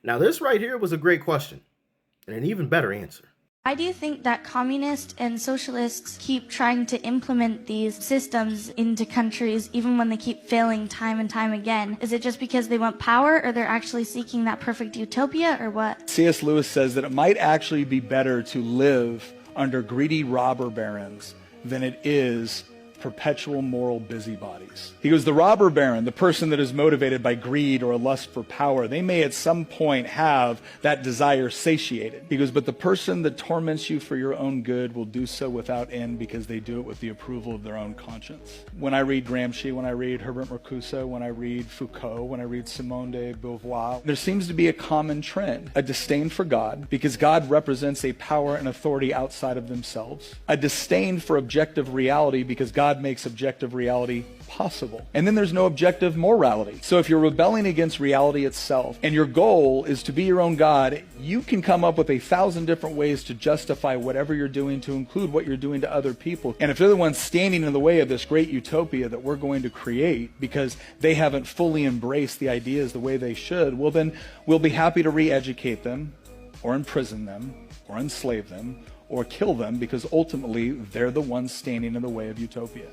Now, this right here was a great question and an even better answer. Why do you think that communists and socialists keep trying to implement these systems into countries even when they keep failing time and time again? Is it just because they want power, or they're actually seeking that perfect utopia, or what? C.S. Lewis says that it might actually be better to live under greedy robber barons than it is perpetual moral busybodies. He goes, the robber baron, the person that is motivated by greed or a lust for power, they may at some point have that desire satiated. He goes, but the person that torments you for your own good will do so without end because they do it with the approval of their own conscience. When I read Gramsci, when I read Herbert Marcuse, when I read Foucault, when I read Simone de Beauvoir, there seems to be a common trend, a disdain for God because God represents a power and authority outside of themselves, a disdain for objective reality because God makes objective reality possible. And then there's no objective morality. So if you're rebelling against reality itself and your goal is to be your own God, you can come up with 1,000 different ways to justify whatever you're doing, to include what you're doing to other people. And if they're the ones standing in the way of this great utopia that we're going to create because they haven't fully embraced the ideas the way they should, well then we'll be happy to re-educate them or imprison them or enslave them or kill them because ultimately they're the ones standing in the way of utopia.